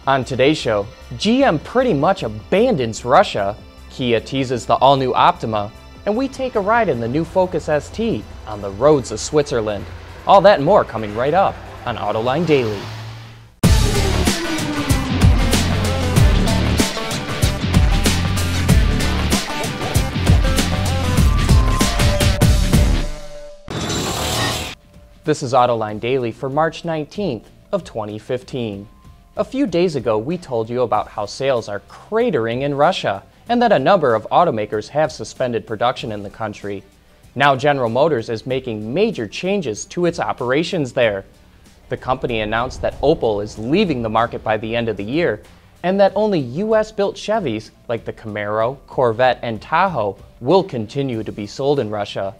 On today's show, GM pretty much abandons Russia, Kia teases the all-new Optima, and we take a ride in the new Focus ST on the roads of Switzerland. All that and more coming right up on Autoline Daily. This is Autoline Daily for March 19th of 2015. A few days ago, we told you about how sales are cratering in Russia and that a number of automakers have suspended production in the country. Now General Motors is making major changes to its operations there. The company announced that Opel is leaving the market by the end of the year and that only US-built Chevys like the Camaro, Corvette, and Tahoe will continue to be sold in Russia.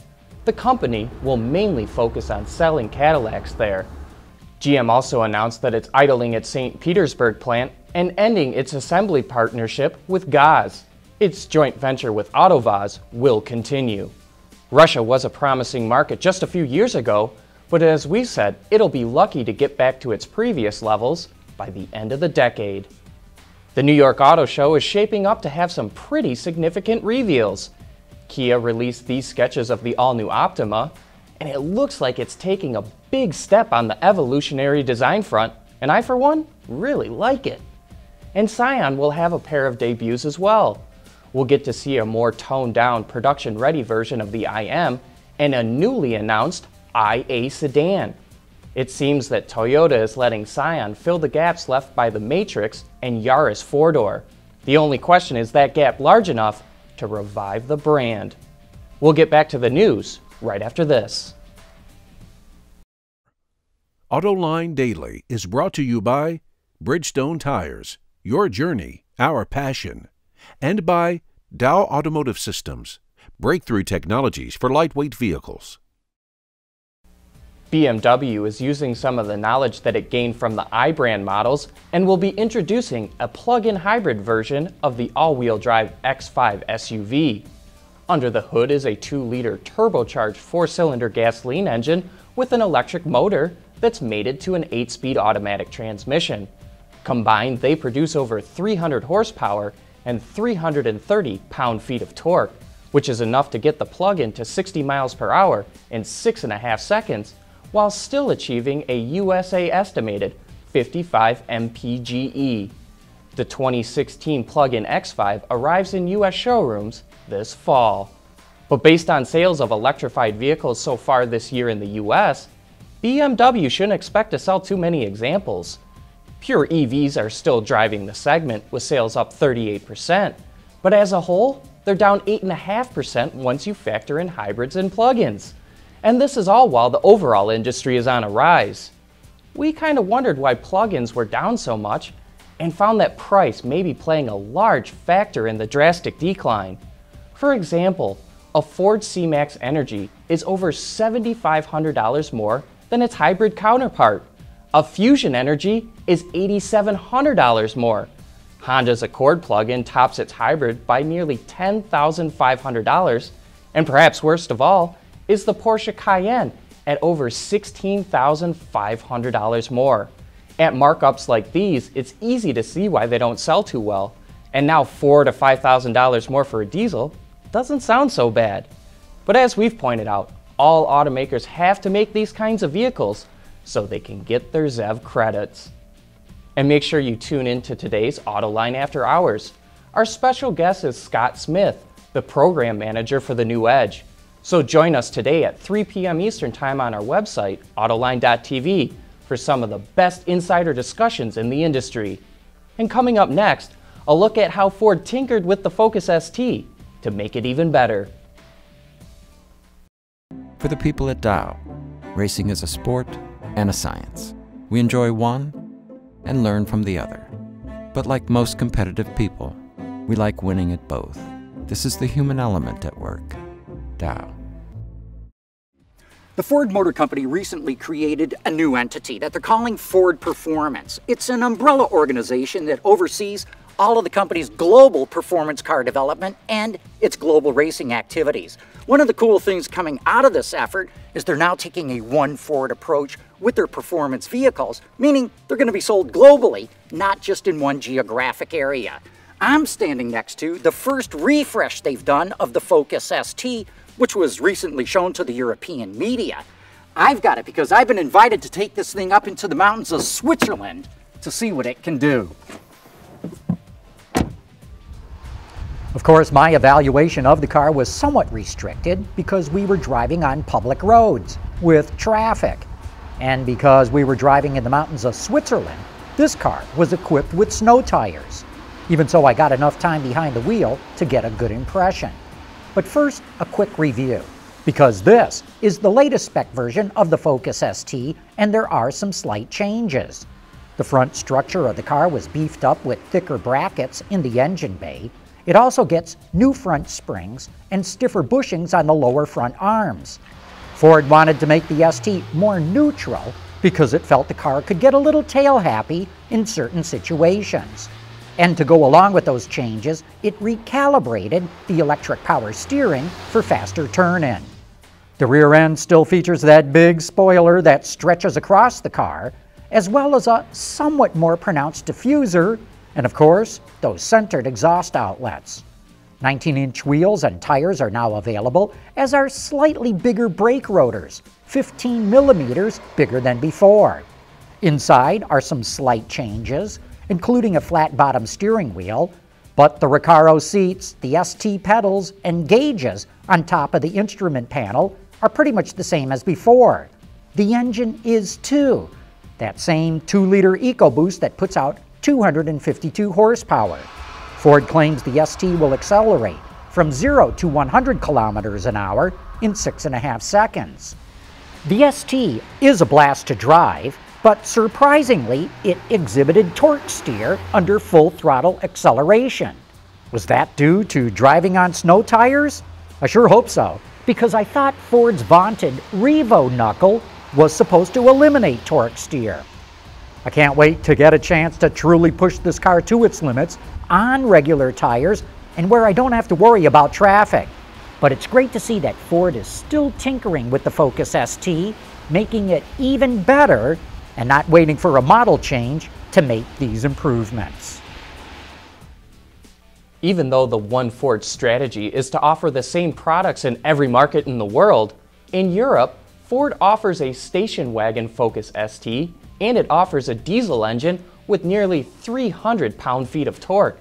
The company will mainly focus on selling Cadillacs there. GM also announced that it's idling its St. Petersburg plant and ending its assembly partnership with Gaz. Its joint venture with AutoVAZ will continue. Russia was a promising market just a few years ago, but as we said, it'll be lucky to get back to its previous levels by the end of the decade. The New York Auto Show is shaping up to have some pretty significant reveals. Kia released these sketches of the all-new Optima, and it looks like it's taking a big step on the evolutionary design front, and I, for one, really like it. And Scion will have a pair of debuts as well. We'll get to see a more toned-down, production-ready version of the IM and a newly announced IA sedan. It seems that Toyota is letting Scion fill the gaps left by the Matrix and Yaris four-door. The only question is that gap large enough to revive the brand. We'll get back to the news right after this. Autoline Daily is brought to you by Bridgestone Tires, your journey, our passion, and by Dow Automotive Systems, breakthrough technologies for lightweight vehicles. BMW is using some of the knowledge that it gained from the i-brand models and will be introducing a plug-in hybrid version of the all-wheel drive X5 SUV. Under the hood is a 2-liter turbocharged 4-cylinder gasoline engine with an electric motor that's mated to an 8-speed automatic transmission. Combined, they produce over 300 horsepower and 330 pound-feet of torque, which is enough to get the plug-in to 60 miles per hour in 6.5 seconds, while still achieving a USA estimated 55 mpge. The 2016 plug-in X5 arrives in US showrooms this fall. But based on sales of electrified vehicles so far this year in the US, BMW shouldn't expect to sell too many examples. Pure EVs are still driving the segment with sales up 38%, but as a whole, they're down 8.5% once you factor in hybrids and plug-ins. And this is all while the overall industry is on a rise. We kind of wondered why plug-ins were down so much and found that price may be playing a large factor in the drastic decline. For example, a Ford C-Max Energy is over $7,500 more than its hybrid counterpart. A Fusion Energy is $8,700 more. Honda's Accord plug-in tops its hybrid by nearly $10,500, and perhaps worst of all is the Porsche Cayenne at over $16,500 more. At markups like these, it's easy to see why they don't sell too well, and now $4,000 to $5,000 more for a diesel doesn't sound so bad. But as we've pointed out, all automakers have to make these kinds of vehicles so they can get their ZEV credits. And make sure you tune in to today's Autoline After Hours. Our special guest is Scott Smith, the program manager for the new Edge. So join us today at 3 p.m. Eastern Time on our website, autoline.tv, for some of the best insider discussions in the industry. And coming up next, a look at how Ford tinkered with the Focus ST to make it even better. For the people at Dow, racing is a sport and a science. We enjoy one and learn from the other. But like most competitive people, we like winning at both. This is the human element at work. Dow. The Ford Motor Company recently created a new entity that they're calling Ford Performance. It's an umbrella organization that oversees all of the company's global performance car development and its global racing activities. One of the cool things coming out of this effort is they're now taking a one Ford approach with their performance vehicles, meaning they're going to be sold globally not just in one geographic area. I'm standing next to the first refresh they've done of the Focus ST, which was recently shown to the European media. I've got it because I've been invited to take this thing up into the mountains of Switzerland to see what it can do. Of course, my evaluation of the car was somewhat restricted because we were driving on public roads with traffic. And because we were driving in the mountains of Switzerland, this car was equipped with snow tires. Even so, I got enough time behind the wheel to get a good impression. But first, a quick review, because this is the latest spec version of the Focus ST, and there are some slight changes. The front structure of the car was beefed up with thicker brackets in the engine bay. It also gets new front springs and stiffer bushings on the lower front arms. Ford wanted to make the ST more neutral because it felt the car could get a little tail-happy in certain situations. And to go along with those changes, it recalibrated the electric power steering for faster turn-in. The rear end still features that big spoiler that stretches across the car, as well as a somewhat more pronounced diffuser, and of course, those centered exhaust outlets. 19-inch wheels and tires are now available, as are slightly bigger brake rotors, 15 millimeters bigger than before. Inside are some slight changes, including a flat-bottom steering wheel, but the Recaro seats, the ST pedals, and gauges on top of the instrument panel are pretty much the same as before. The engine is too. That same 2-liter EcoBoost that puts out 252 horsepower. Ford claims the ST will accelerate from 0 to 100 kilometers an hour in 6.5 seconds. The ST is a blast to drive, but surprisingly, it exhibited torque steer under full throttle acceleration. Was that due to driving on snow tires? I sure hope so, because I thought Ford's vaunted Revo knuckle was supposed to eliminate torque steer. I can't wait to get a chance to truly push this car to its limits on regular tires and where I don't have to worry about traffic. But it's great to see that Ford is still tinkering with the Focus ST, making it even better and not waiting for a model change to make these improvements. Even though the One Ford strategy is to offer the same products in every market in the world, in Europe, Ford offers a station wagon Focus ST, and it offers a diesel engine with nearly 300 pound-feet of torque.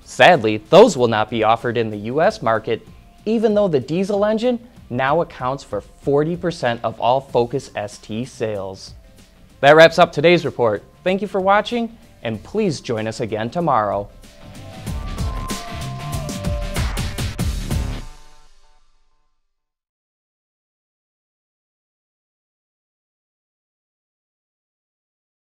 Sadly, those will not be offered in the US market, even though the diesel engine now accounts for 40% of all Focus ST sales. That wraps up today's report. Thank you for watching, and please join us again tomorrow.